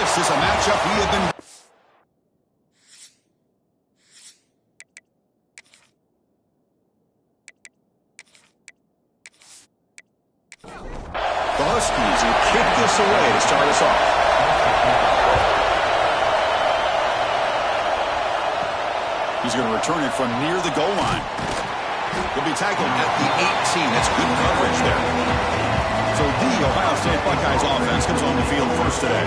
This is a matchup we have been... The Huskies who kick this away to start us off. He's going to return it from near the goal line. He'll be tackled at the 18. That's good coverage there. So the Ohio State Buckeyes offense comes on the field first today.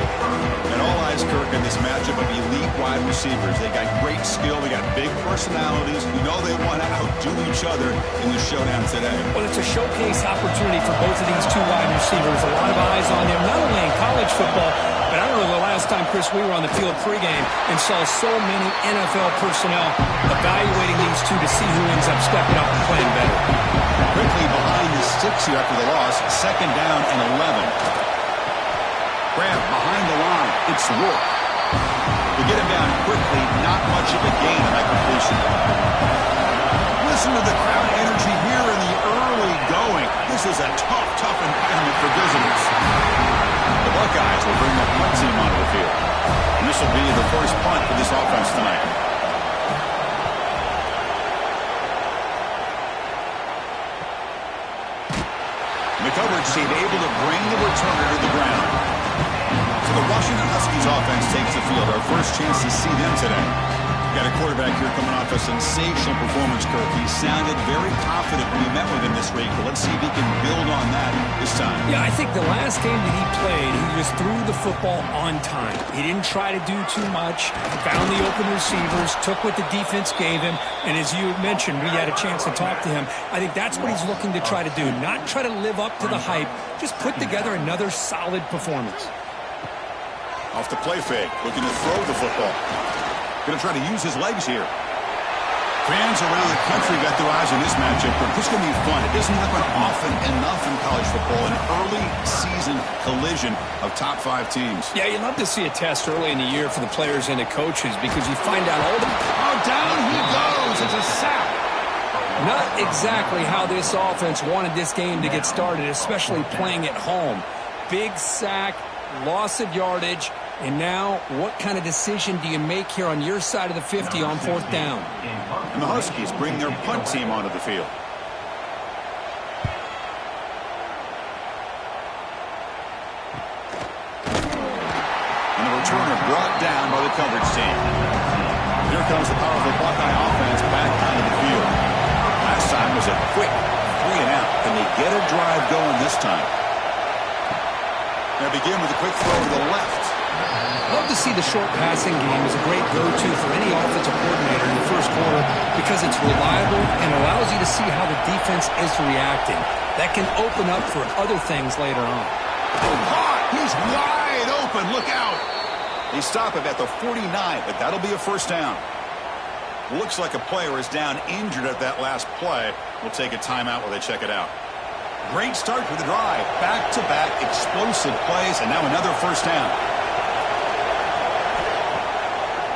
And all eyes, Kirk, in this matchup of elite wide receivers. They got great skill. They got big personalities. You know they want to outdo each other in the showdown today. Well, it's a showcase opportunity for both of these two wide receivers. A lot of eyes on them, not only in college football, but I remember the last time, Chris, we were on the field pregame and saw so many NFL personnel evaluating these two to see who ends up stepping up and playing better. Quickly behind the sticks here after the loss. Second down and 11. Grab behind the line. It's Rourke. To get him down quickly, not much of a gain on that completion. Listen to the crowd energy here in the early going. This is a tough environment for visitors. The Buckeyes will bring the punt team onto the field. And this will be the first punt for this offense tonight. The coverage team able to bring the returner to the ground. So the Washington Huskies offense takes the field. Our first chance to see them today. Got a quarterback here coming off a sensational performance, Kirk. He sounded very confident when we met with him this week, but let's see if he can build on that this time. Yeah, I think the last game that he played, he just threw the football on time. He didn't try to do too much, found the open receivers, took what the defense gave him, and as you mentioned, we had a chance to talk to him. I think that's what he's looking to try to do, not try to live up to the hype, just put together another solid performance. Off the play fake, looking to throw the football. Going to try to use his legs here. Fans around the country got their eyes on this matchup, but this is going to be fun. It doesn't happen often enough in college football, an early season collision of top 5 teams. Yeah, you love to see a test early in the year for the players and the coaches because you find out all the... Oh, down he goes. It's a sack. Not exactly how this offense wanted this game to get started, especially playing at home. Big sack, loss of yardage. And now, what kind of decision do you make here on your side of the 50 on 4th down? And the Huskies bring their punt team onto the field. And the returner brought down by the coverage team. Here comes the powerful Buckeye offense back onto the field. Last time was a quick 3 and out. Can they get a drive going this time? Now begin with a quick throw to the left. Love to see the short passing game as a great go-to for any offensive coordinator in the first quarter because it's reliable and allows you to see how the defense is reacting. That can open up for other things later on. He's wide open. Look out. They stop him at the 49, but that'll be a first down. Looks like a player is down injured at that last play. We'll take a timeout while they check it out. Great start for the drive. Back-to-back explosive plays, and now another first down.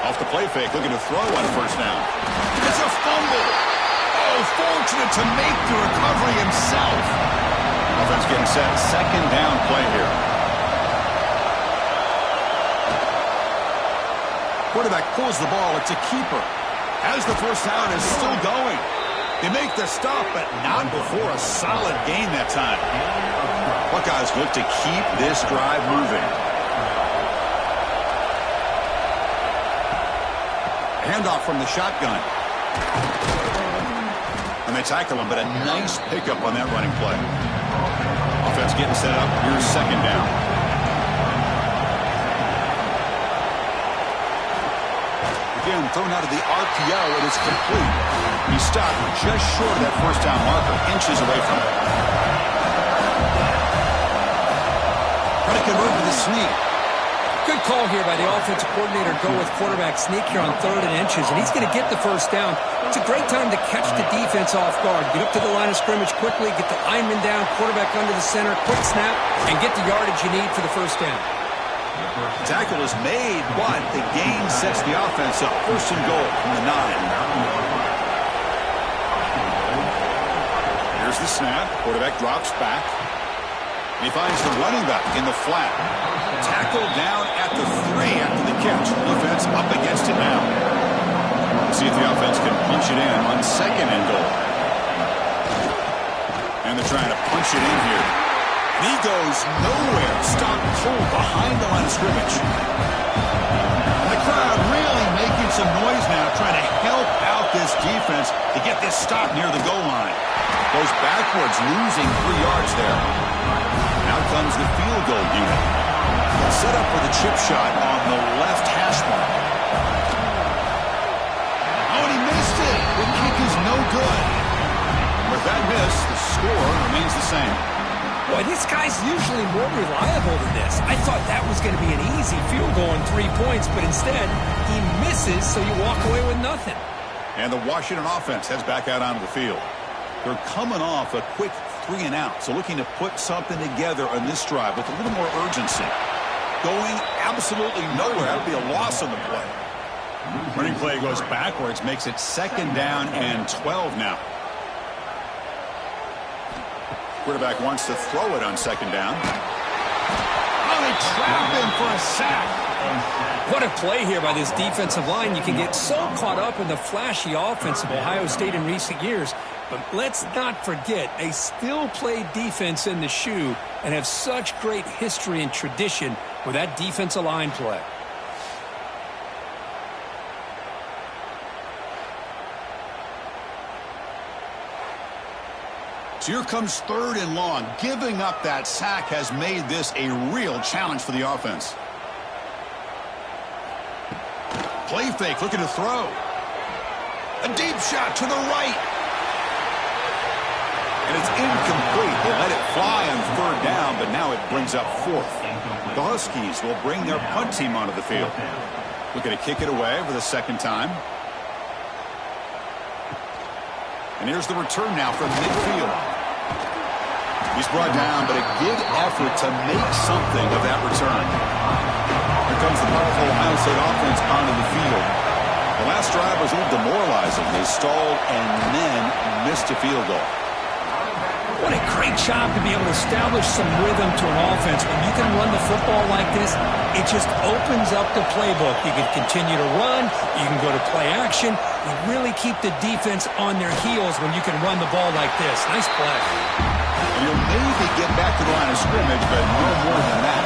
Off the play fake, looking to throw on first down. It's a fumble. Oh, fortunate to make the recovery himself. Offense getting set. Second down play here. Quarterback pulls the ball. It's a keeper. As the first down is still going. They make the stop, but not before a solid gain that time. Buckeyes look to keep this drive moving. Handoff from the shotgun. And they tackle him, but a nice pickup on that running play. Offense getting set up. Here's second down. Again, thrown out of the RPO. It is complete. He stopped just short of that first down marker, inches away from it. Trying to convert with a sneak. Good call here by the offensive coordinator. Go with quarterback sneak here on 3rd and inches, and he's going to get the first down. It's a great time to catch the defense off guard. Get up to the line of scrimmage quickly, get the lineman down, quarterback under the center, quick snap, and get the yardage you need for the first down. Tackle is made, but the gain sets the offense up. First and goal from the 9. Here's the snap. Quarterback drops back. He finds the running back in the flat. Tackled down at the 3 after the catch. Defense up against it now. Let's see if the offense can punch it in on 2nd and goal. And they're trying to punch it in here. And he goes nowhere. Stopped cold behind the line of scrimmage. And the crowd really making some noise now, trying to help out this defense to get this stop near the goal line. Goes backwards, losing 3 yards there. Now comes the field goal unit. Set up for the chip shot on the left hash mark. Oh, and he missed it. The kick is no good. With that miss, the score remains the same. Boy, this guy's usually more reliable than this. I thought that was going to be an easy field goal and 3 points, but instead, he misses, so you walk away with nothing. And the Washington offense heads back out onto the field. They're coming off a quick 3 and out, so looking to put something together on this drive with a little more urgency. Going absolutely nowhere. That would be a loss on the play. Running play goes backwards, makes it 2nd down and 12 now. Quarterback wants to throw it on 2nd down. Oh, they trap him for a sack. What a play here by this defensive line. You can get so caught up in the flashy offense of Ohio State in recent years. But let's not forget, they still play defense in the shoe and have such great history and tradition with that defensive line play. So here comes 3rd and long. Giving up that sack has made this a real challenge for the offense. Play fake, looking to throw. A deep shot to the right. And it's incomplete. They let it fly on 3rd down, but now it brings up 4th. The Huskies will bring their punt team onto the field. Looking to kick it away for the 2nd time. And here's the return now from midfield. He's brought down, but a good effort to make something of that return. Here comes the powerful Ohio State offense onto the field. The last drive was a little demoralizing. They stalled and then missed a field goal. What a great job to be able to establish some rhythm to an offense. When you can run the football like this, it just opens up the playbook. You can continue to run. You can go to play action. You really keep the defense on their heels when you can run the ball like this. Nice play. And you'll maybe get back to the line of scrimmage, but no more than that.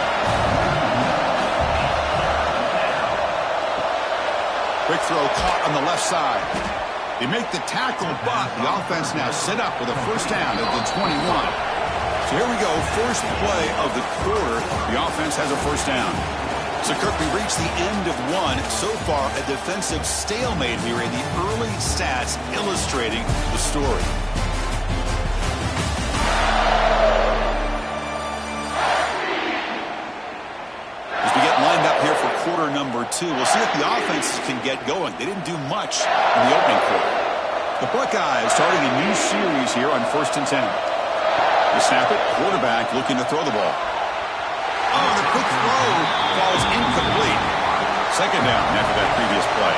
Quick throw caught on the left side. They make the tackle, but the offense now set up with a 1st down at the 21. So here we go, first play of the quarter. The offense has a 1st down. So, Kirk, we reached the end of 1. So far, a defensive stalemate here in the early stats illustrating the story. As we get lined up here for quarter number 2, we'll see if the offenses can get going. They didn't do much in the opening quarter. The Buckeyes starting a new series here on 1st and 10. They snap it, quarterback looking to throw the ball. Oh, the quick throw falls incomplete. 2nd down after that previous play.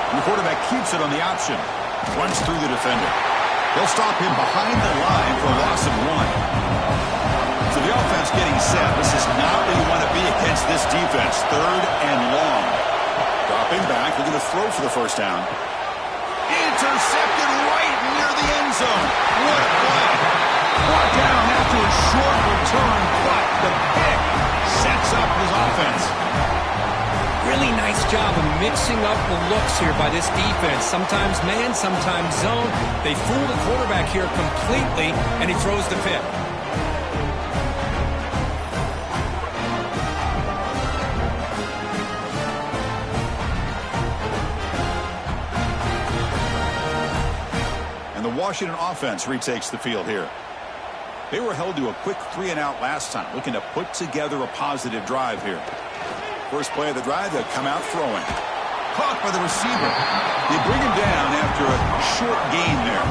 And the quarterback keeps it on the option. Runs through the defender. They'll stop him behind the line for a loss of 1. So the offense getting set. This is not where you want to be against this defense. 3rd and long. Dropping back. We're going to throw for the 1st down. Intercepted right near the end zone. What a play. Brought down after a short return, but the pick sets up his offense. Really nice job of mixing up the looks here by this defense. Sometimes man, sometimes zone. They fool the quarterback here completely, and he throws the pick. And the Washington offense retakes the field here. They were held to a quick 3 and out last time, looking to put together a positive drive here. First play of the drive, they'll come out throwing. Caught by the receiver. They bring him down after a short gain there.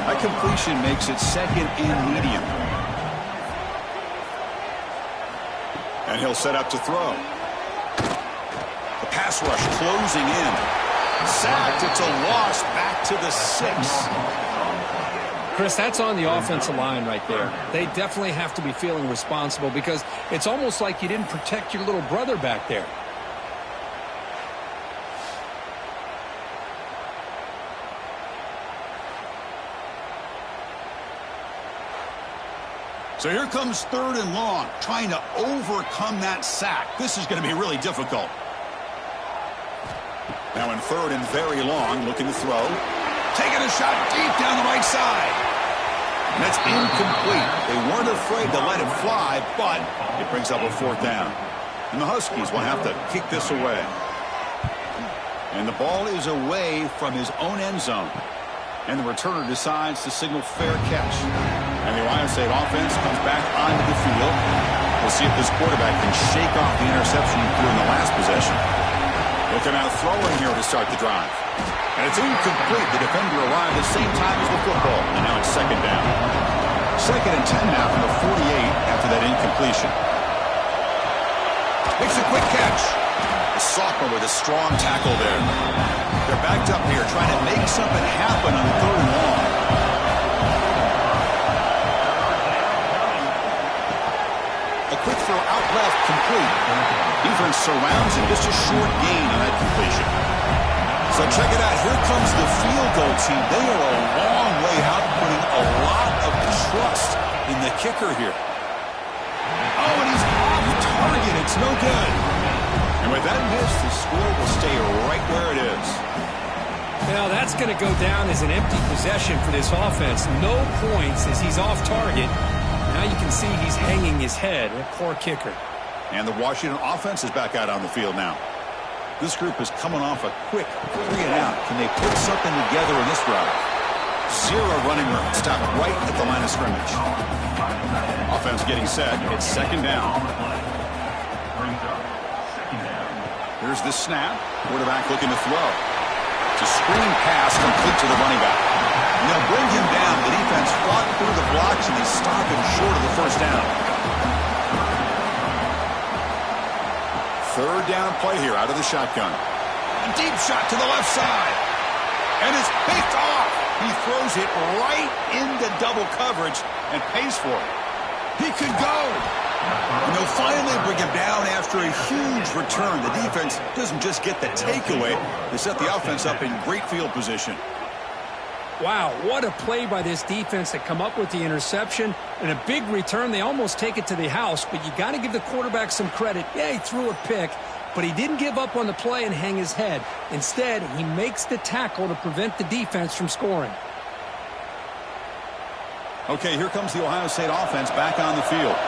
That completion makes it 2nd and medium. And he'll set up to throw. The pass rush closing in. Sacked. It's a loss back to the 6. Chris, that's on the offensive line right there. They definitely have to be feeling responsible because it's almost like you didn't protect your little brother back there. So here comes 3rd and long, trying to overcome that sack. This is going to be really difficult. Now in 3rd and very long, looking to throw. Taking a shot deep down the right side. And that's incomplete. They weren't afraid to let it fly, but it brings up a 4th down. And the Huskies will have to kick this away. And the ball is away from his own end zone. And the returner decides to signal fair catch. And the Ohio State offense comes back onto the field. We'll see if this quarterback can shake off the interception he threw in the last possession. Looking out throwing here to start the drive. And it's incomplete. The defender arrived at the same time as the football. And now it's 2nd down. 2nd and 10 now from the 48 after that incompletion. Makes a quick catch. The sophomore with a strong tackle there. They're backed up here trying to make something happen on 3rd and long. A quick throw out left, complete. Defense surrounds him, just a short gain on that completion. So check it out. Here comes the field goal team. They are a long way out, putting a lot of trust in the kicker here. Oh, and he's off target. It's no good. And with that miss, the score will stay right where it is. Now, that's going to go down as an empty possession for this offense. No points as he's off target. Now you can see he's hanging his head. A poor kicker. And the Washington offense is back out on the field now. This group is coming off a quick 3 and out. Can they put something together in this drive? 0 running room. Stopped right at the line of scrimmage. Offense getting set. It's 2nd down. Here's the snap. Quarterback looking to throw. It's a screen pass complete to the running back. And they'll bring him down. The defense fought through the blocks, and they stop him short of the 1st down. 3rd down play here out of the shotgun. A deep shot to the left side. And it's picked off. He throws it right into double coverage and pays for it. He could go. And they'll finally bring him down after a huge return. The defense doesn't just get the takeaway. They set the offense up in great field position. Wow, what a play by this defense to come up with the interception and a big return. They almost take it to the house, but you got to give the quarterback some credit. Yeah, he threw a pick, but he didn't give up on the play and hang his head. Instead, he makes the tackle to prevent the defense from scoring. Okay, here comes the Ohio State offense back on the field.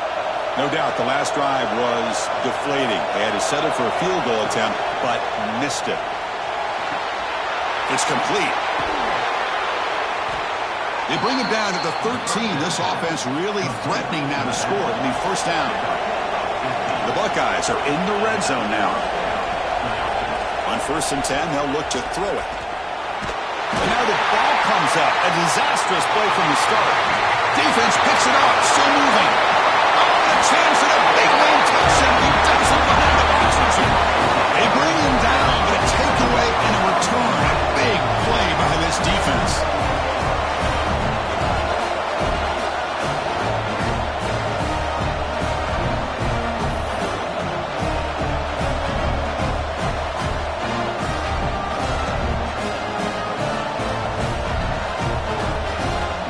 No doubt the last drive was deflating. They had to settle for a field goal attempt, but missed it. It's complete. They bring him down to the 13. This offense really threatening now to score. It'll be 1st down. The Buckeyes are in the red zone now. On 1st and 10, they'll look to throw it. And now the ball comes up. A disastrous play from the start. Defense picks it up. Still moving. Oh, a chance at a big man touchdown. He does it behind the boxers. They bring him down, but a takeaway and a return. A big play by this defense.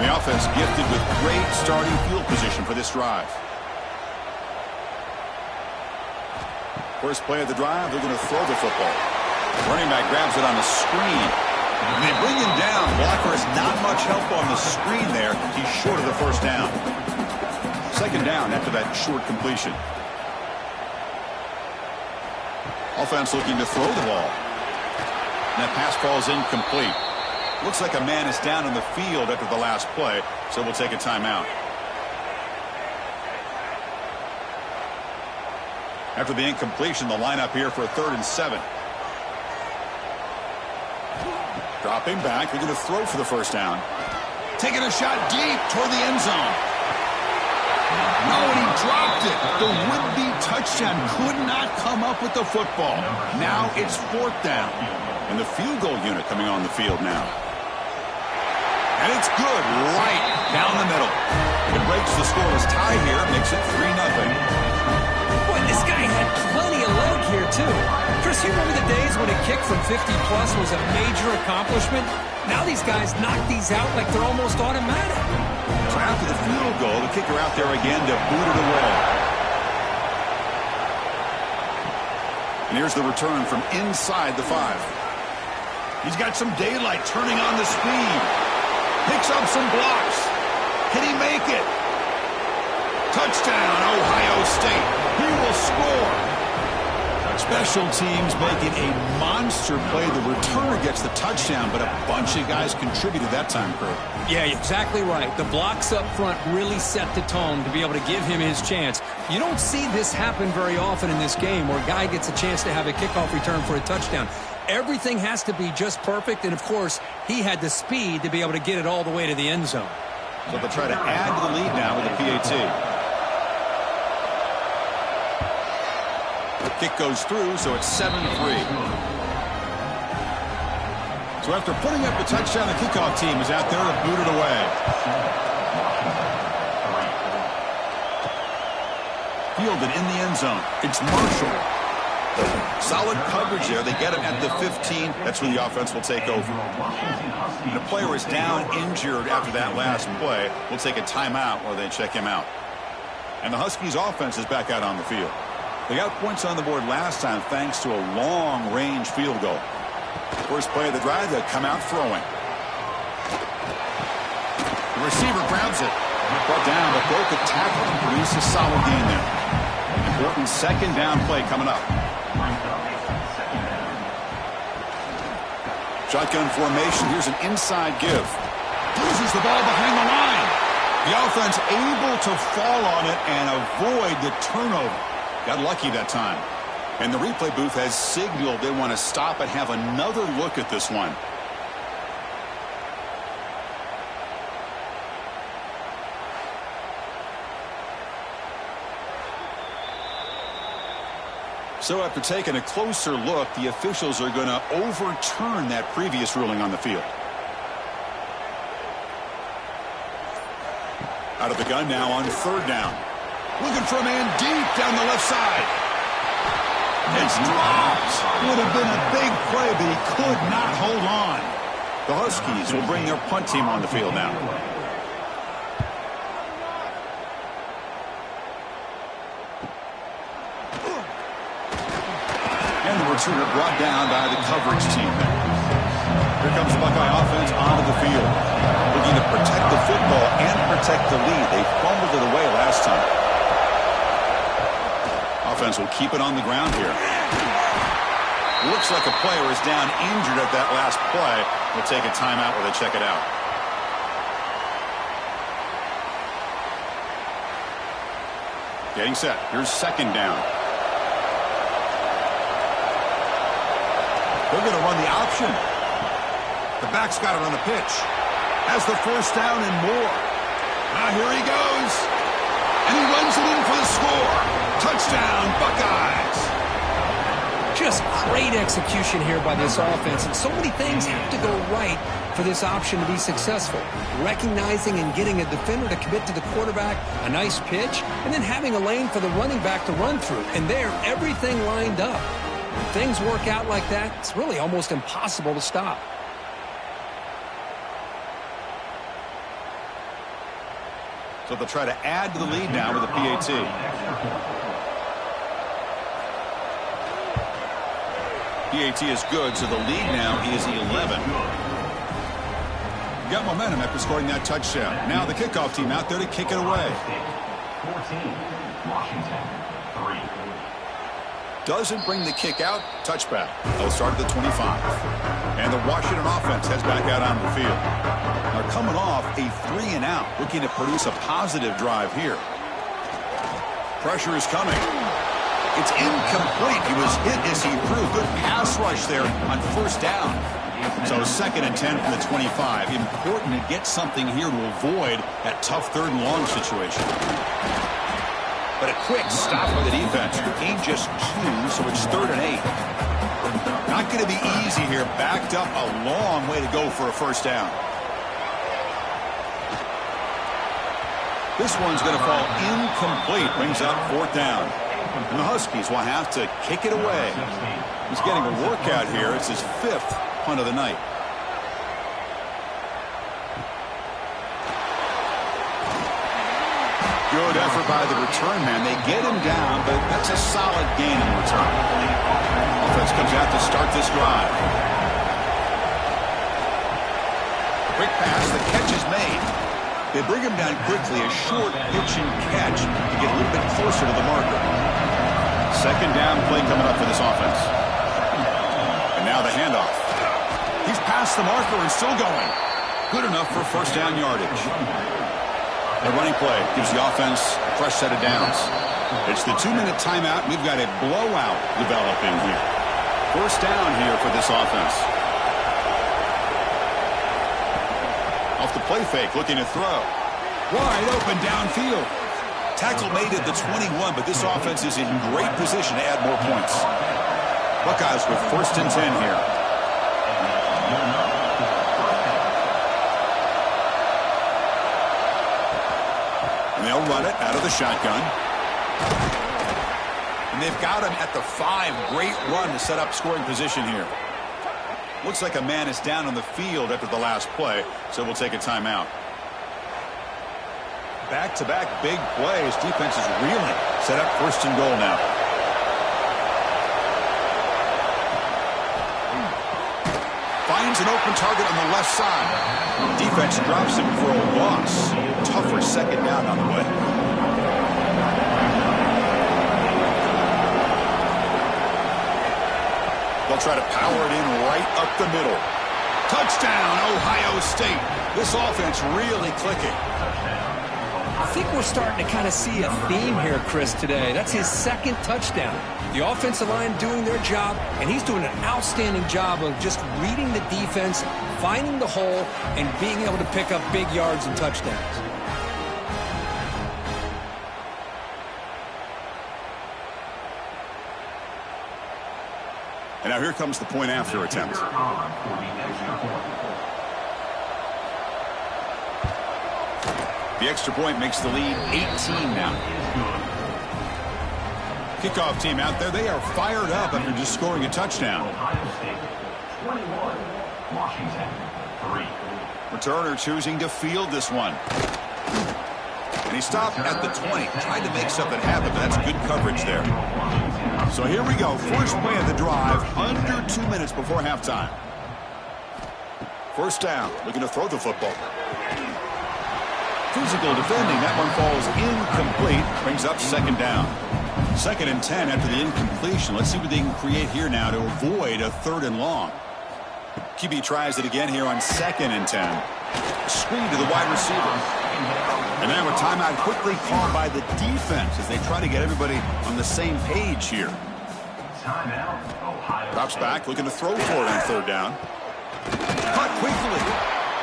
The offense gifted with great starting field position for this drive. First play of the drive, they're going to throw the football. Running back grabs it on the screen. And they bring him down. Blocker has not much help on the screen there. He's short of the 1st down. 2nd down after that short completion. Offense looking to throw the ball. And that pass falls incomplete. Looks like a man is down in the field after the last play, so we'll take a timeout. After the incompletion, the lineup here for a 3rd and 7. Dropping back, they're going to throw for the 1st down. Taking a shot deep toward the end zone. No, and he dropped it. The would-be touchdown could not come up with the football. Now it's 4th down. And the field goal unit coming on the field now. And it's good right down the middle. It breaks the scoreless tie here, makes it 3-0. Boy, this guy had plenty of leg here, too. Chris, you remember the days when a kick from 50-plus was a major accomplishment? Now these guys knock these out like they're almost automatic. So after the field goal, the kicker out there again to boot it away. And here's the return from inside the 5. He's got some daylight turning on the speed. Picks up some blocks. Can he make it? Touchdown, Ohio State. He will score. Special teams making a monster play. The returner gets the touchdown, but a bunch of guys contributed that time, Kurt. Yeah, exactly right. The blocks up front really set the tone to be able to give him his chance. You don't see this happen very often in this game where a guy gets a chance to have a kickoff return for a touchdown. Everything has to be just perfect, and of course, he had the speed to be able to get it all the way to the end zone. So they'll try to add to the lead now with the PAT. The kick goes through, so it's 7-3. So after putting up the touchdown, the kickoff team is out there to boot it away. Fielded in the end zone. It's Marshall. Solid coverage there. They get him at the 15. That's where the offense will take over. And the player is down injured after that last play. We'll take a timeout while they check him out. And the Huskies offense is back out on the field. They got points on the board last time thanks to a long-range field goal. First play of the drive, they'll come out throwing. The receiver grabs it. Brought down, but broke a tackle and produced a solid gain there. Important second down play coming up. Shotgun formation. Here's an inside give. Loses the ball behind the line. The offense able to fall on it and avoid the turnover. Got lucky that time. And the replay booth has signaled they want to stop and have another look at this one. So after taking a closer look, the officials are going to overturn that previous ruling on the field. Out of the gun now on third down. Looking for a man deep down the left side. It's dropped. Would have been a big play, but he could not hold on. The Huskies will bring their punt team on the field now. And the returner brought down by the coverage team there. Here comes the Buckeye offense onto the field. Looking to protect the football and protect the lead. They fumbled it away last time. Offense will keep it on the ground here. Looks like a player is down injured at that last play. We'll take a timeout while they check it out. Getting set. Here's second down. They're going to run the option. The back's got it on the pitch. Has the first down and more. Now here he goes. And he runs it in for the score. Touchdown, Buckeyes. Just great execution here by this offense. And so many things have to go right for this option to be successful. Recognizing and getting a defender to commit to the quarterback, a nice pitch, and then having a lane for the running back to run through. And there, everything lined up. When things work out like that, it's really almost impossible to stop. So they'll try to add to the lead now with the PAT. PAT is good, so the lead now is 11. Got momentum after scoring that touchdown. Now the kickoff team out there to kick it away. 14, Washington, 3. Doesn't bring the kick out. Touchback. They'll start at the 25. And the Washington offense heads back out on the field. Now coming off a 3-and-out, looking to produce a positive drive here. Pressure is coming. It's incomplete. He was hit as he threw. Good pass rush there on first down. So 2nd and 10 from the 25. Important to get something here to avoid that tough 3rd and long situation. But a quick stop by the defense. Gain just 2, so it's 3rd and 8. Not going to be easy here. Backed up a long way to go for a first down. This one's going to fall incomplete. Brings up 4th down. And the Huskies will have to kick it away. He's getting a workout here. It's his 5th punt of the night. Good effort by the return man. They get him down, but that's a solid gain in return. Offense comes out to start this drive. Quick pass. The catch is made. They bring him down quickly. A short pitch and catch to get a little bit closer to the marker. 2nd down play coming up for this offense. And now the handoff. He's past the marker and still going. Good enough for 1st down yardage. The running play gives the offense a fresh set of downs. It's the 2-minute timeout. We've got a blowout developing here. 1st down here for this offense. Off the play fake, looking to throw. Wide open downfield. Tackle made at the 21, but this offense is in great position to add more points. Buckeyes with 1st and 10 here. And they'll run it out of the shotgun. And they've got him at the 5. Great run to set up scoring position here. Looks like a man is down on the field after the last play, so we'll take a timeout. Back-to-back big plays. Defense is reeling. Set up 1st and goal now. Finds an open target on the left side. Defense drops him for a loss. Tougher 2nd down on the way. They'll try to power it in right up the middle. Touchdown, Ohio State. This offense really clicking. I think we're starting to kind of see a theme here, Chris, today. That's his 2nd touchdown. The offensive line doing their job, and he's doing an outstanding job of just reading the defense, finding the hole, and being able to pick up big yards and touchdowns. And now here comes the point after attempt. The extra point makes the lead 18 now. Kickoff team out there. They are fired up after just scoring a touchdown. Ohio State 21, Washington 3. Returner choosing to field this one. And he stopped at the 20. Tried to make something happen, but that's good coverage there. So here we go. First play of the drive. Under 2 minutes before halftime. 1st down. Looking to throw the football. Physical defending. That one falls incomplete. Brings up 2nd down. 2nd and 10 after the incompletion. Let's see what they can create here now to avoid a 3rd and long. QB tries it again here on 2nd and 10. Screen to the wide receiver. And now a timeout quickly called by the defense as they try to get everybody on the same page here. Timeout, Ohio Drops State. back, looking to throw for it on 3rd down. Cut quickly.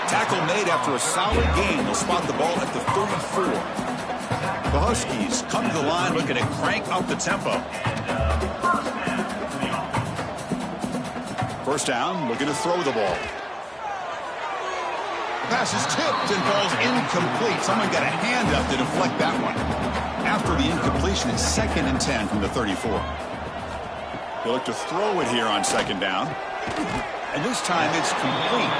Tackle made after a solid gain. They'll spot the ball at the 34. The Huskies come to the line looking to crank up the tempo. 1st down, looking to throw the ball. The pass is tipped and falls incomplete. Someone got a hand up to deflect that one. After the incompletion, it's 2nd and 10 from the 34. They look to throw it here on 2nd down. And this time it's complete.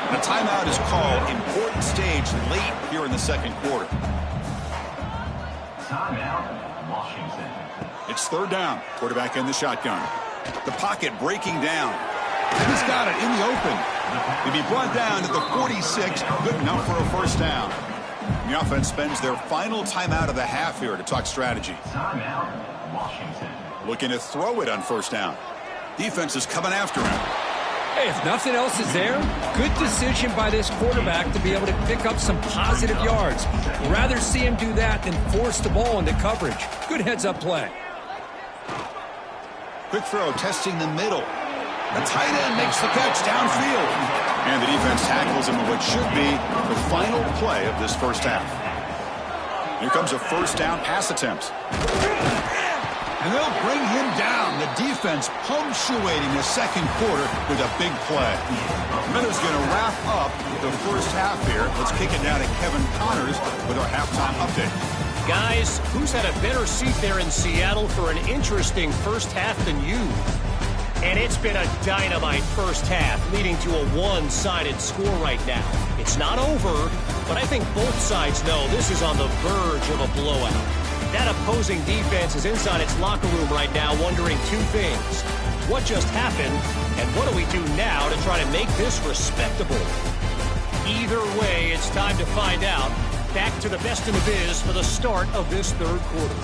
And a timeout is called. Important stage late here in the 2nd quarter. Timeout, Washington. It's 3rd down. Quarterback in the shotgun. The pocket breaking down. He's got it in the open. He'll be brought down to the 46. Good enough for a 1st down. The offense spends their final timeout of the half here to talk strategy. Timeout, Washington. Looking to throw it on 1st down. Defense is coming after him. Hey, if nothing else is there, good decision by this quarterback to be able to pick up some positive yards. We'd rather see him do that than force the ball into coverage. Good heads-up play. Quick throw, testing the middle. The tight end makes the catch downfield. And the defense tackles him in what should be the final play of this 1st half. Here comes a 1st down pass attempt. And they'll bring him down. The defense punctuating the second quarter with a big play. Miller's going to wrap up the first half here. Let's kick it down to Kevin Connors with our halftime update. Guys, who's had a better seat there in Seattle for an interesting first half than you? And it's been a dynamite first half, leading to a one-sided score right now. It's not over, but I think both sides know this is on the verge of a blowout. That opposing defense is inside its locker room right now wondering two things. What just happened, and what do we do now to try to make this respectable? Either way, it's time to find out. Back to the best in the biz for the start of this third quarter.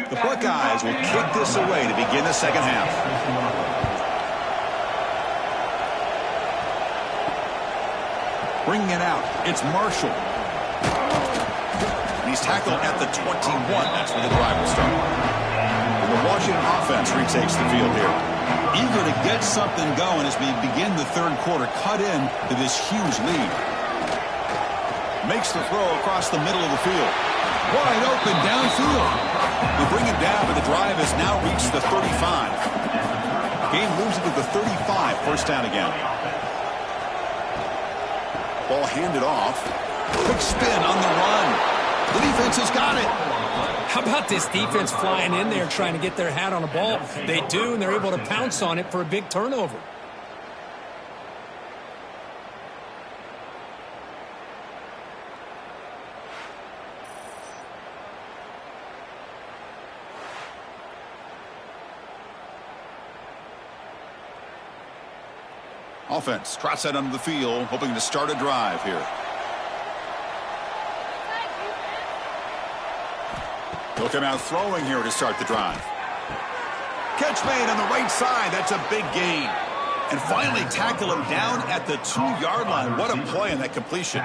The Buckeyes will kick this away to begin the second half. Bringing it out, it's Marshall. And he's tackled at the 21. That's where the drive will start. And the Washington offense retakes the field here. Eager to get something going as we begin the third quarter, cut in to this huge lead. Makes the throw across the middle of the field. Wide open downfield. They bring him down, but the drive has now reached the 35. Game moves into the 35, first down again. Ball handed off. Quick spin on the run. The defense has got it. How about this defense flying in there trying to get their hat on a ball? They do, and they're able to pounce on it for a big turnover. Offense trots that under the field, hoping to start a drive here. They'll come out throwing here to start the drive. Catch made on the right side. That's a big gain. And finally tackle him down at the 2-yard line. What a play on that completion.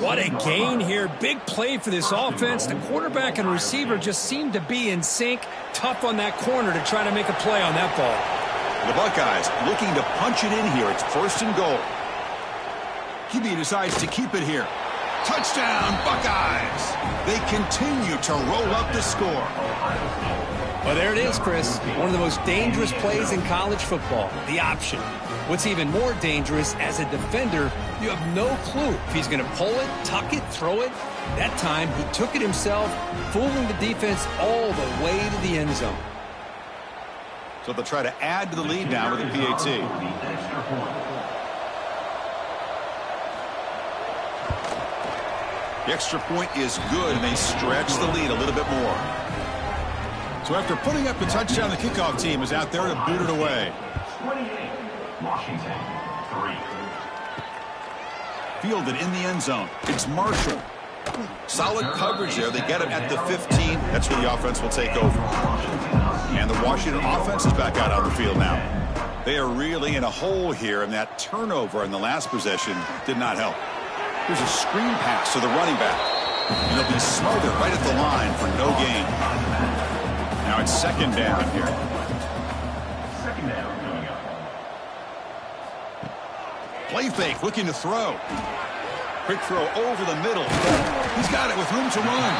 What a gain here. Big play for this offense. The quarterback and receiver just seem to be in sync. Tough on that corner to try to make a play on that ball. The Buckeyes looking to punch it in here. It's first and goal. QB decides to keep it here. Touchdown, Buckeyes! They continue to roll up the score. Well, there it is, Chris. One of the most dangerous plays in college football, the option. What's even more dangerous, as a defender, you have no clue if he's going to pull it, tuck it, throw it. That time, he took it himself, fooling the defense all the way to the end zone. So they'll try to add to the lead now with a PAT. The extra point is good, and they stretch the lead a little bit more. So after putting up the touchdown, the kickoff team is out there to boot it away. 28, Washington, 3. Fielded in the end zone. It's Marshall. Solid coverage there. They get him at the 15. That's where the offense will take over. And the Washington offense is back out on the field now. They are really in a hole here, and that turnover in the last possession did not help. Here's a screen pass to the running back. And they'll be smothered right at the line for no gain. Now it's second down here. Second down coming up. Play fake, looking to throw. Quick throw over the middle. He's got it with room to run.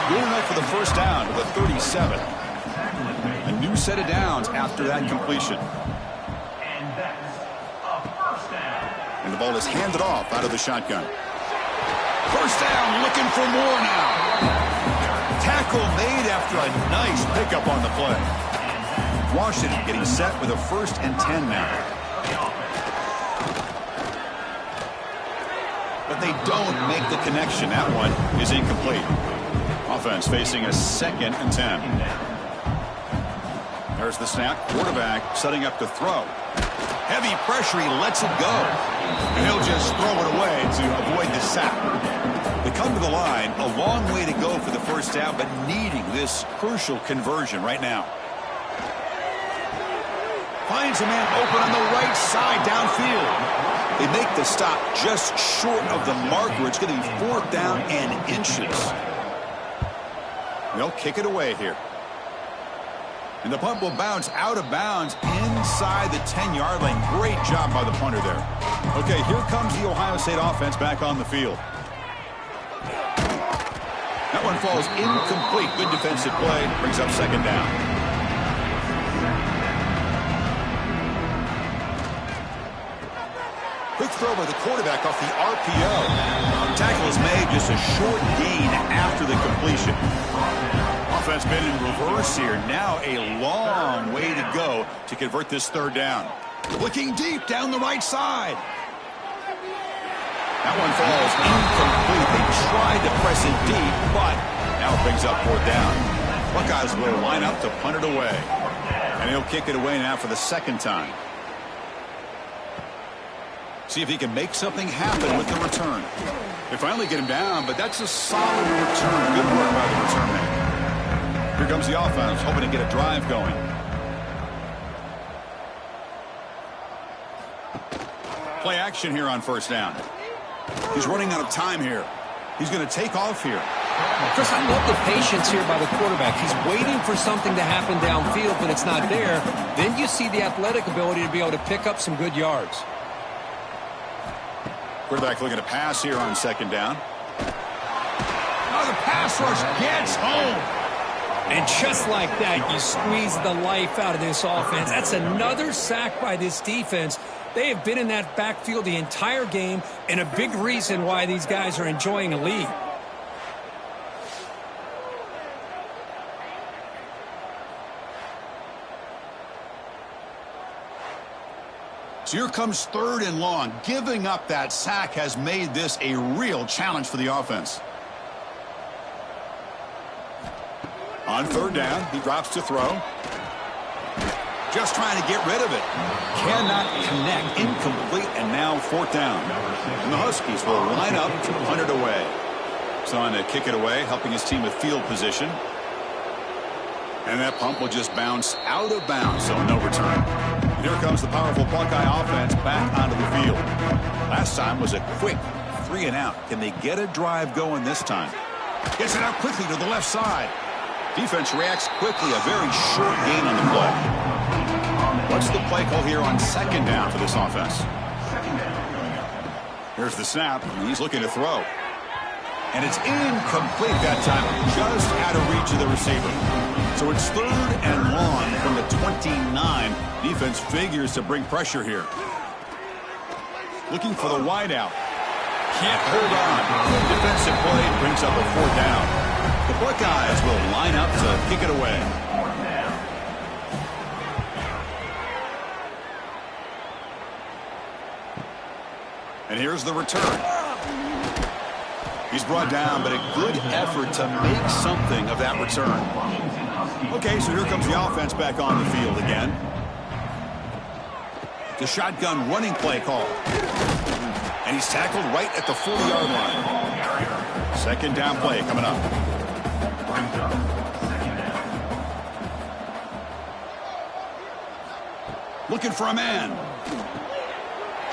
Good enough for the first down to the 37. A new set of downs after that completion. And that's a first down. And the ball is handed off out of the shotgun. First down, looking for more now. Tackle made after a nice pickup on the play. Washington getting set with a 1st and 10 now. But they don't make the connection. That one is incomplete. Offense facing a 2nd and 10. There's the snap. Quarterback setting up to throw. Heavy pressure. He lets it go. And he'll just throw it away to avoid the sack. They come to the line, a long way to go for the first down, but needing this crucial conversion right now. Finds a man open on the right side downfield. They make the stop just short of the marker. It's going to be 4th down and inches. They'll kick it away here. And the punt will bounce out of bounds inside the 10-yard line. Great job by the punter there. Okay, here comes the Ohio State offense back on the field. That one falls incomplete. Good defensive play. Brings up 2nd down. Quick throw by the quarterback off the RPO. Tackle is made, just a short gain after the completion. Offense been in reverse here. Now a long way to go to convert this 3rd down. Looking deep down the right side. That one falls incomplete. They tried to press it deep, but now it brings up 4th down. Buckeyes will line up to punt it away. And he'll kick it away now for the 2nd time. See if he can make something happen with the return. They finally get him down, but that's a solid return. Good work by the return man. Here comes the offense, hoping to get a drive going. Play action here on 1st down. He's running out of time here. He's going to take off here. Chris, I love the patience here by the quarterback. He's waiting for something to happen downfield, but it's not there. Then you see the athletic ability to be able to pick up some good yards. Quarterback looking to pass here on 2nd down. Oh, the pass rush gets home. And just like that, you squeeze the life out of this offense. That's another sack by this defense. They have been in that backfield the entire game, and a big reason why these guys are enjoying a lead. So here comes 3rd and long. Giving up that sack has made this a real challenge for the offense. On 3rd down, he drops to throw. Just trying to get rid of it. Cannot connect. Incomplete, and now 4th down. And the Huskies will line up to punt it away. So on to kick it away, helping his team with field position. And that punt will just bounce out of bounds, so no return. And here comes the powerful Buckeye offense back onto the field. Last time was a quick 3 and out. Can they get a drive going this time? Gets it out quickly to the left side. Defense reacts quickly. A very short gain on the play. What's the play call here on 2nd down for this offense? Here's the snap, and he's looking to throw. And it's incomplete that time, just out of reach of the receiver. So it's 3rd and long from the 29. Defense figures to bring pressure here. Looking for the wideout. Can't hold on. Defensive play brings up a 4th down. The Buckeyes will line up to kick it away. And here's the return. He's brought down, but a good effort to make something of that return. Okay, so here comes the offense back on the field again. The shotgun running play call. And he's tackled right at the 40-yard line. 2nd down play coming up. Looking for a man.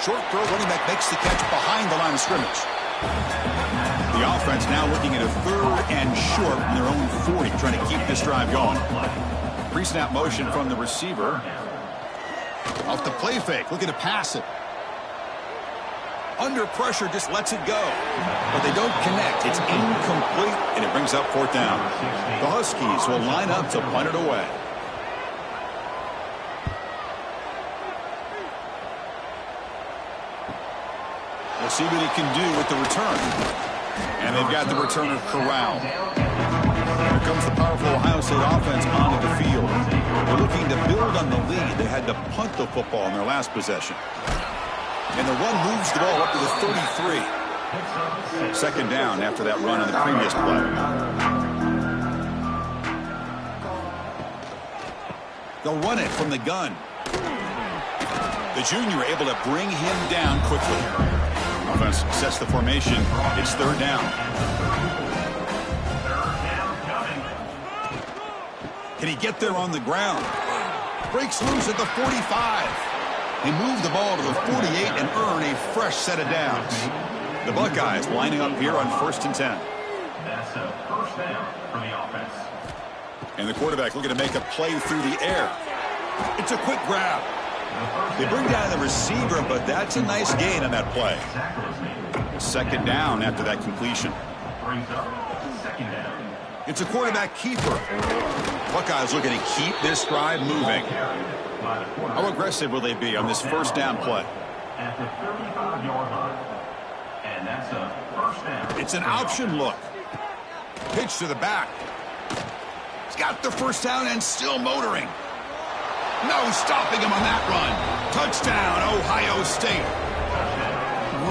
Short throw, running back makes the catch behind the line of scrimmage. The offense now looking at a 3rd and short from their own 40, trying to keep this drive going. Pre-snap motion from the receiver. Off the play fake, looking to pass it. Under pressure, just lets it go. But they don't connect. It's incomplete, and it brings up 4th down. The Huskies will line up to punt it away. We'll see what he can do with the return. And they've got the returner corralled. Here comes the powerful Ohio State offense onto the field. They're looking to build on the lead. They had to punt the football in their last possession. And the run moves the ball up to the 33. 2nd down after that run on the previous play. They'll run it from the gun. The junior able to bring him down quickly. Offense sets the formation. It's third down. Can he get there on the ground? Breaks loose at the 45. He moved the ball to the 48 and earned a fresh set of downs. The Buckeyes lining up here on 1st and 10. That's a first down for the offense. And the quarterback looking to make a play through the air. It's a quick grab. They bring down the receiver, but that's a nice gain on that play. Second down after that completion. Brings up second down. It's a quarterback keeper. Buckeyes looking to keep this drive moving. How aggressive will they be on this first down play? At the 35-yard line. And that's a first down. It's an option look. Pitch to the back. He's got the first down and still motoring. No stopping him on that run. Touchdown, Ohio State.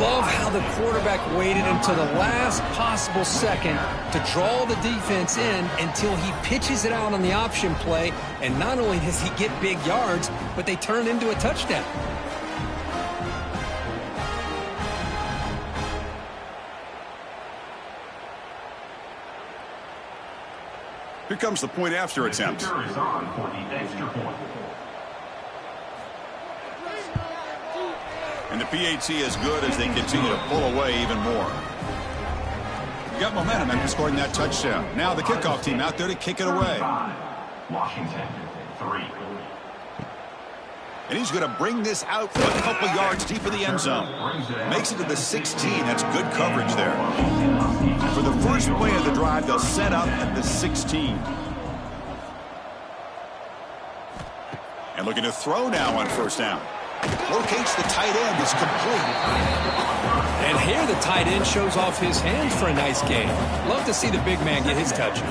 Love how the quarterback waited until the last possible second to draw the defense in until he pitches it out on the option play. And not only does he get big yards, but they turn into a touchdown. Here comes the point after attempt. Kicker is on for the extra point. And the PAT is good as they continue to pull away even more. You got momentum after scoring that touchdown. Now the kickoff team out there to kick it away. Washington, 3. And he's going to bring this out for a couple yards deep in the end zone. Makes it to the 16. That's good coverage there. For the first play of the drive, they'll set up at the 16. And looking to throw now on first down. Locates the tight end. It's complete. And here the tight end shows off his hands for a nice game. Love to see the big man get his touches.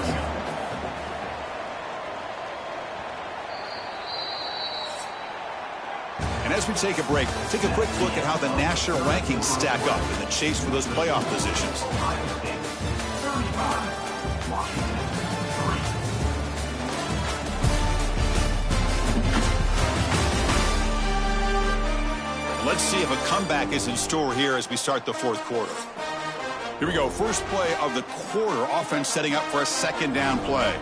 And as we take a break, take a quick look at how the national rankings stack up in the chase for those playoff positions. Let's see if a comeback is in store here as we start the fourth quarter. Here we go. First play of the quarter. Offense setting up for a second down play.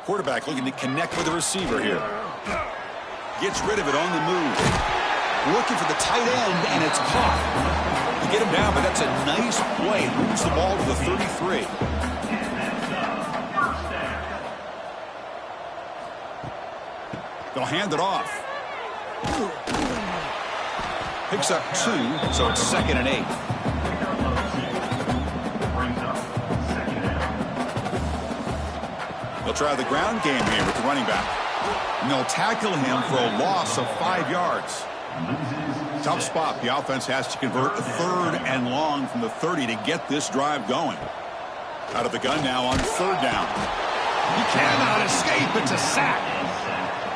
Quarterback looking to connect with the receiver here. Gets rid of it on the move. Looking for the tight end, and it's caught. To get him down, but that's a nice play. Moves the ball to the 33. They'll hand it off. Picks up 2, so it's 2nd and 8. They'll try the ground game here with the running back. And they'll tackle him for a loss of 5 yards. Tough spot. The offense has to convert a 3rd and long from the 30 to get this drive going. Out of the gun now on 3rd down. He cannot escape. It's a sack.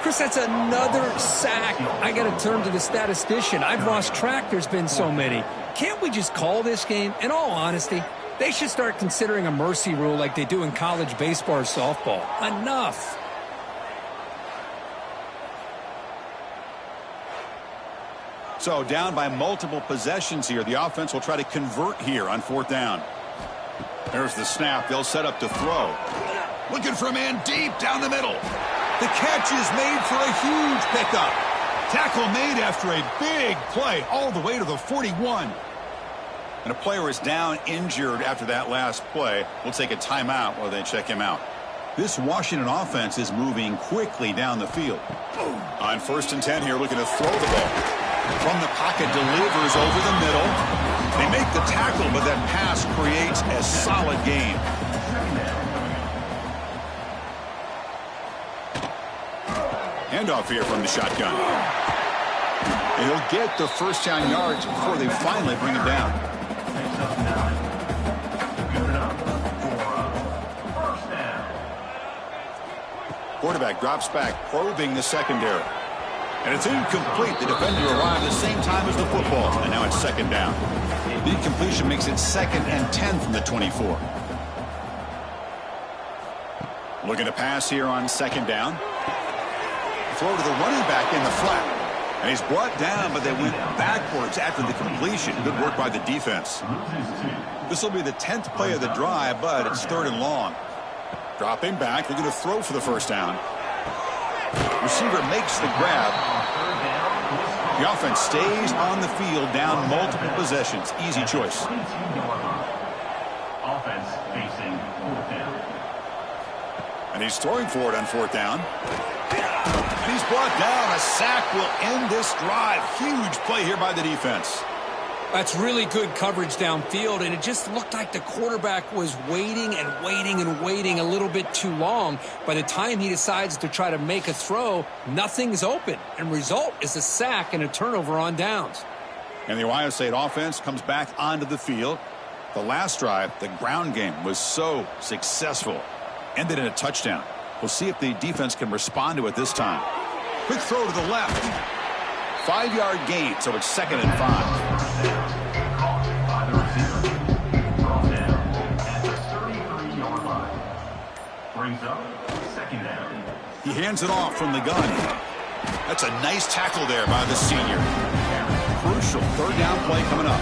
Chris, that's another sack. I got to turn to the statistician. I've lost track. There's been so many. Can't we just call this game? In all honesty, they should start considering a mercy rule like they do in college baseball or softball. Enough. So down by multiple possessions here. The offense will try to convert here on 4th down. There's the snap. They'll set up to throw. Looking for a man deep down the middle. The catch is made for a huge pickup. Tackle made after a big play all the way to the 41. And a player is down injured after that last play. We'll take a timeout while they check him out. This Washington offense is moving quickly down the field. On 1st and 10 here, looking to throw the ball. From the pocket, delivers over the middle. They make the tackle, but that pass creates a solid gain. Handoff here from the shotgun. And he'll get the first down yards before they finally bring him down. Quarterback drops back, probing the secondary. And it's incomplete. The defender arrived at the same time as the football. And now it's 2nd down. The incompletion makes it 2nd and 10 from the 24. Looking to pass here on 2nd down. Throw to the running back in the flat. And he's brought down, but they went backwards after the completion. Good work by the defense. This will be the 10th play of the drive, but it's 3rd and long. Dropping back, they're going to throw for the first down. Receiver makes the grab. The offense stays on the field, down multiple possessions. Easy choice. Offense facing 4th down. And he's throwing for it on 4th down. And he's brought down. A sack will end this drive. Huge play here by the defense. That's really good coverage downfield, and it just looked like the quarterback was waiting and waiting and waiting a little bit too long. By the time he decides to try to make a throw, nothing's open, and result is a sack and a turnover on downs. And the Ohio State offense comes back onto the field. The last drive, the ground game, was so successful. Ended in a touchdown. We'll see if the defense can respond to it this time. Quick throw to the left. 5-yard gain, so it's 2nd and 5. By the receiver. Brought down at the 33-yard line. Brings up 2nd down. He hands it off from the gun. That's a nice tackle there by the senior. Crucial 3rd down play coming up.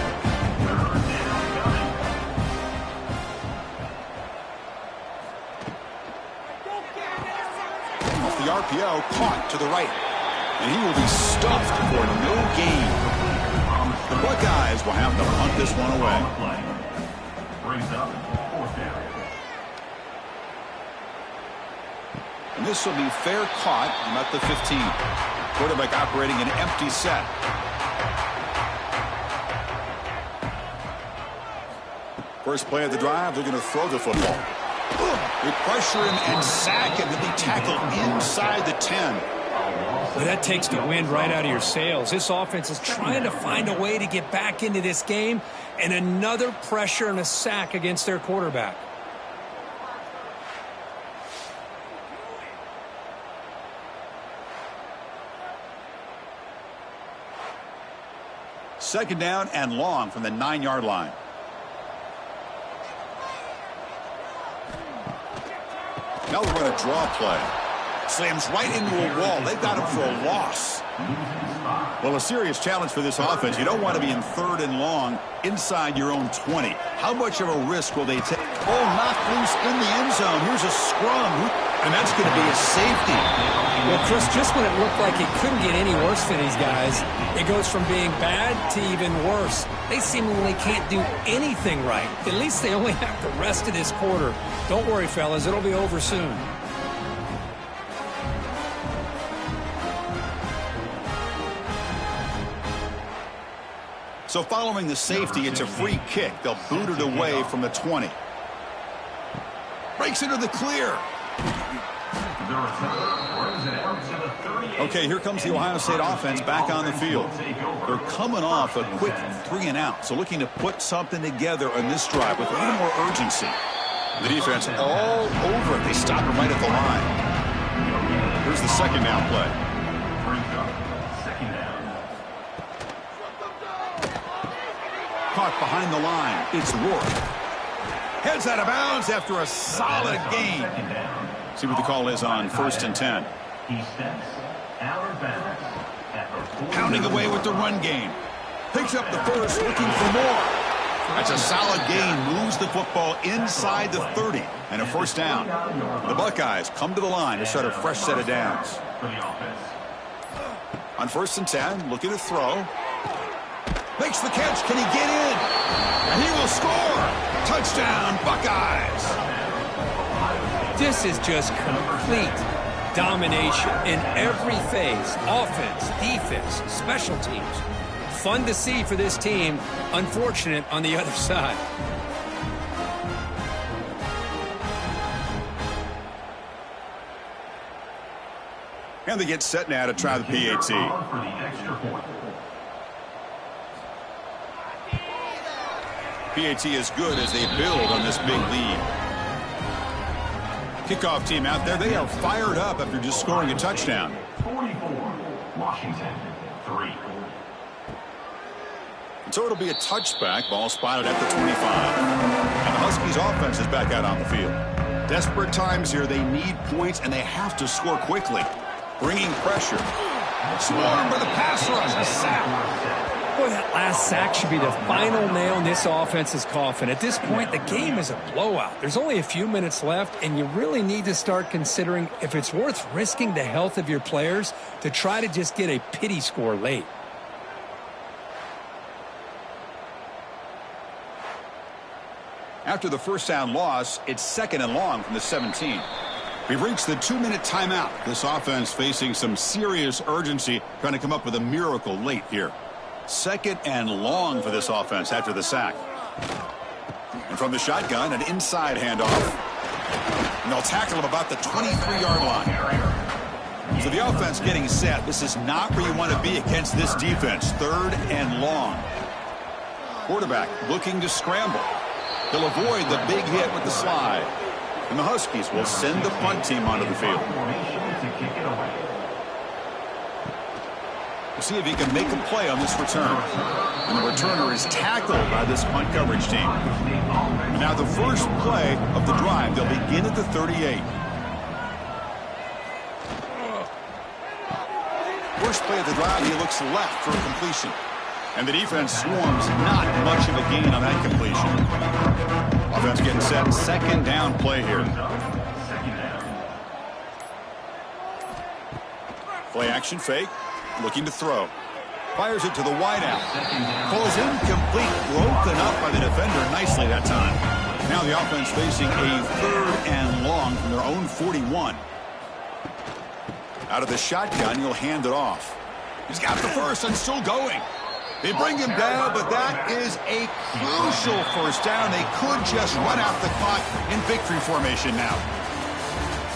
Off the RPO, caught to the right. And he will be stuffed for no gain. The Buckeyes will have to punt this one away. Brings up 4th down. And this will be fair caught at the 15. Quarterback operating an empty set. First play of the drive, they're going to throw the football. They pressure him and sack him. He'll be tackled inside the 10. Well, that takes the wind right out of your sails. This offense is trying to find a way to get back into this game, and another pressure and a sack against their quarterback. Second down and long from the 9-yard line. Now we're going to draw play. Slams right into a wall. They've got him for a loss. Well, a serious challenge for this offense. You don't want to be in 3rd and long inside your own 20. How much of a risk will they take? Oh, knocked loose in the end zone. Here's a scrum. And that's going to be a safety. Well, Chris, just when it looked like it couldn't get any worse for these guys, it goes from being bad to even worse. They seemingly can't do anything right. At least they only have the rest of this quarter. Don't worry, fellas. It'll be over soon. So following the safety, it's a free kick. They'll boot it away from the 20. Breaks into the clear. Okay, here comes the Ohio State offense back on the field. They're coming off a quick 3-and-out, so looking to put something together on this drive with a little more urgency. The defense all over it. They stop him right at the line. Here's the 2nd down play. Caught behind the line. It's Rourke. Heads out of bounds after a solid gain. See what the call is on 1st and 10. He steps out of bounds at the Pounding away with the run game. Picks up the first, looking for more. That's a solid gain. Moves the football inside the 30. And a 1st down. The Buckeyes come to the line to start a fresh set of downs. On 1st and 10, looking to throw. Makes the catch. Can he get in? And he will score. Touchdown, Buckeyes. This is just complete domination in every phase. Offense, defense, special teams. Fun to see for this team. Unfortunate on the other side. And they get set now to try the PAT. PAT is good as they build on this big lead. Kickoff team out there, they are fired up after just scoring a touchdown. 44, Washington, 3. And so it'll be a touchback, ball spotted at the 25. And the Huskies offense is back out on the field. Desperate times here, they need points and they have to score quickly. Bringing pressure. Swarmed by the pass rush. A sack. Boy, that last sack should be the final nail in this offense's coffin. At this point, the game is a blowout. There's only a few minutes left, and you really need to start considering if it's worth risking the health of your players to try to just get a pity score late. After the first down loss, it's 2nd and long from the 17. We've reached the 2-minute timeout. This offense facing some serious urgency, trying to come up with a miracle late here. 2nd and long for this offense after the sack. And from the shotgun, an inside handoff. And they'll tackle him about the 23-yard line. So the offense getting set. This is not where you want to be against this defense. 3rd and long. Quarterback looking to scramble. They'll avoid the big hit with the slide. And the Huskies will send the punt team onto the field. We'll see if he can make a play on this return. And the returner is tackled by this punt coverage team. And now the first play of the drive. They'll begin at the 38. First play of the drive, he looks left for a completion. And the defense swarms, not much of a gain on that completion. Offense getting set, 2nd down play here. Play action fake, looking to throw. Fires it to the wideout. Ball is incomplete, broken up by the defender nicely that time. Now the offense facing a 3rd and long from their own 41. Out of the shotgun, he'll hand it off. He's got the first and still going. They bring him down, but that is a crucial first down. They could just run out the clock in victory formation now.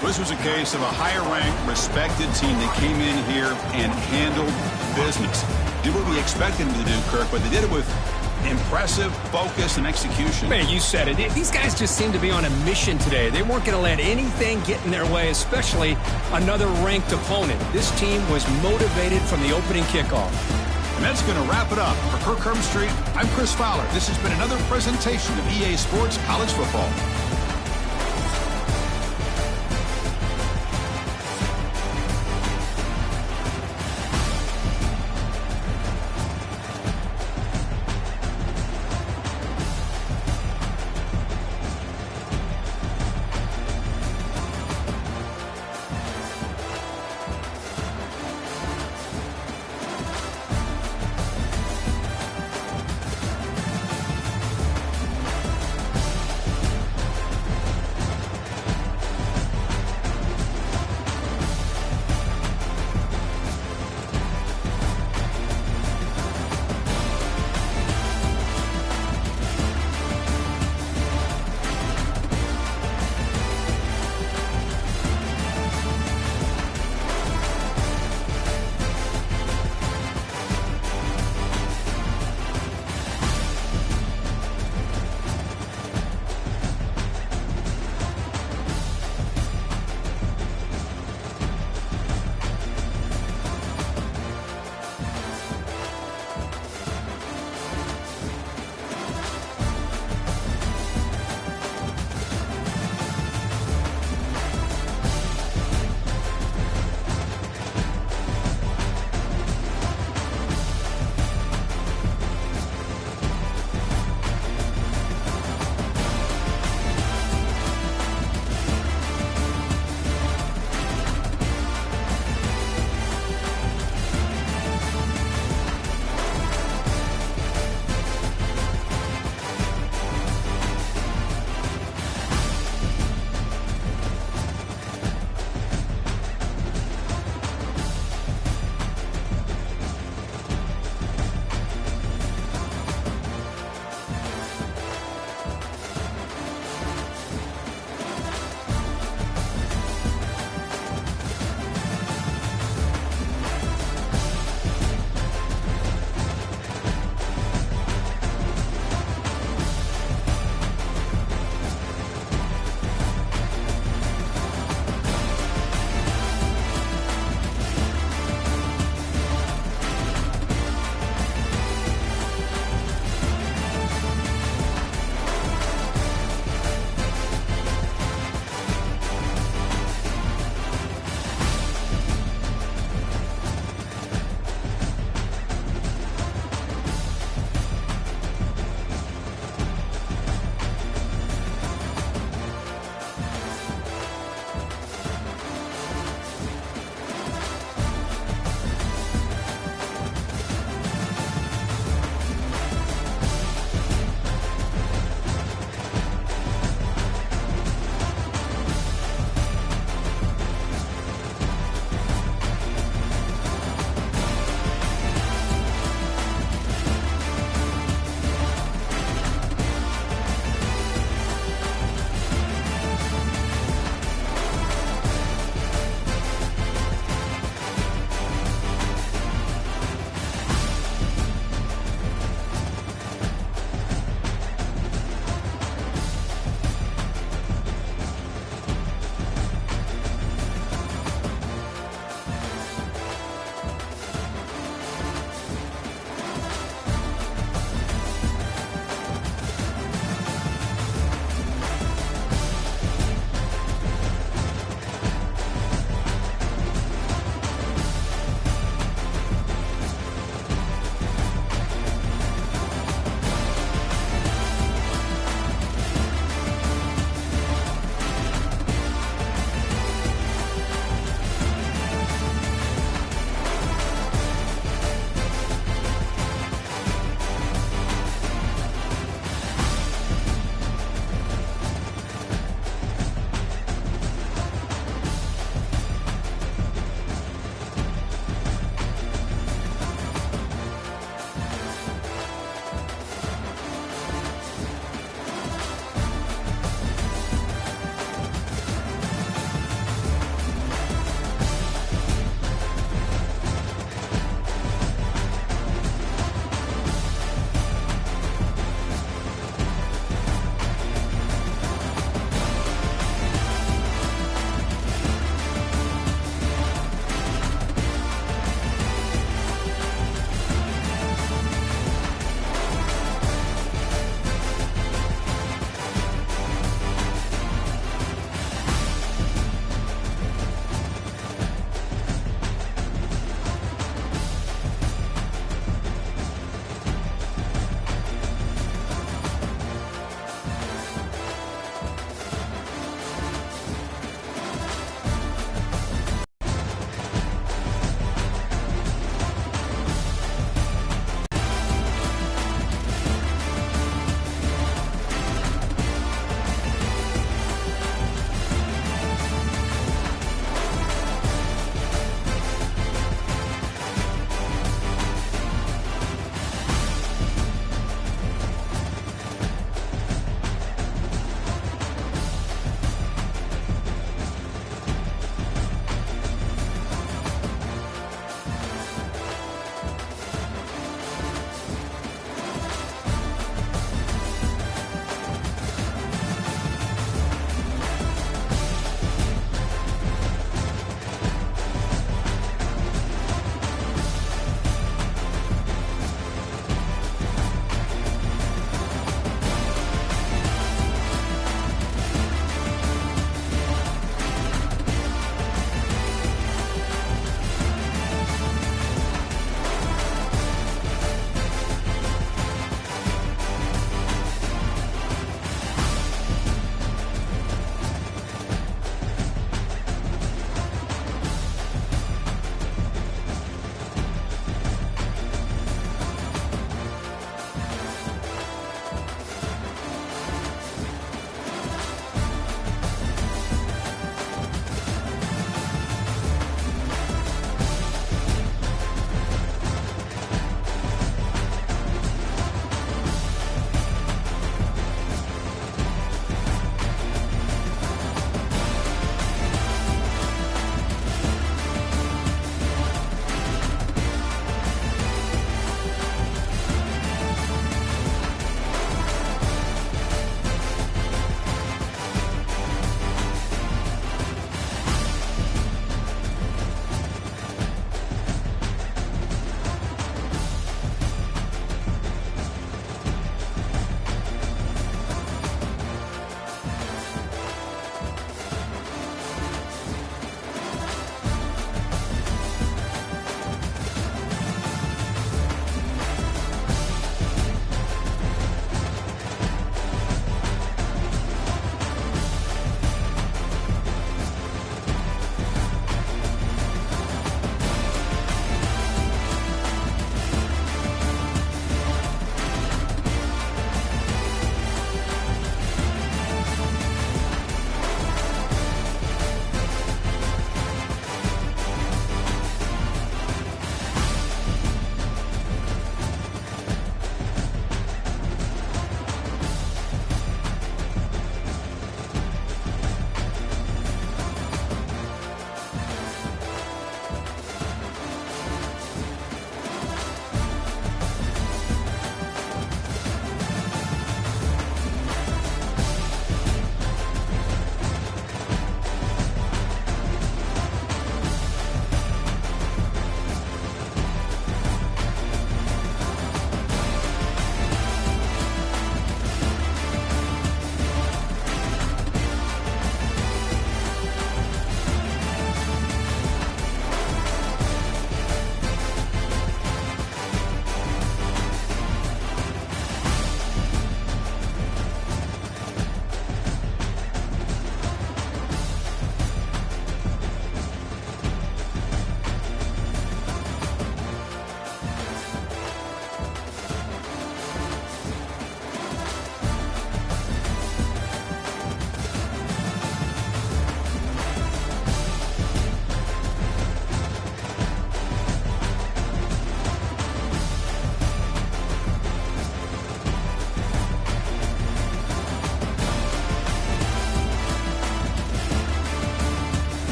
This was a case of a higher-ranked, respected team that came in here and handled business. Did what we expected them to do, Kirk, but they did it with impressive focus and execution. Man, you said it. These guys just seem to be on a mission today. They weren't going to let anything get in their way, especially another ranked opponent. This team was motivated from the opening kickoff. And that's going to wrap it up. For Kirk Herbstreit, I'm Chris Fowler. This has been another presentation of EA Sports College Football.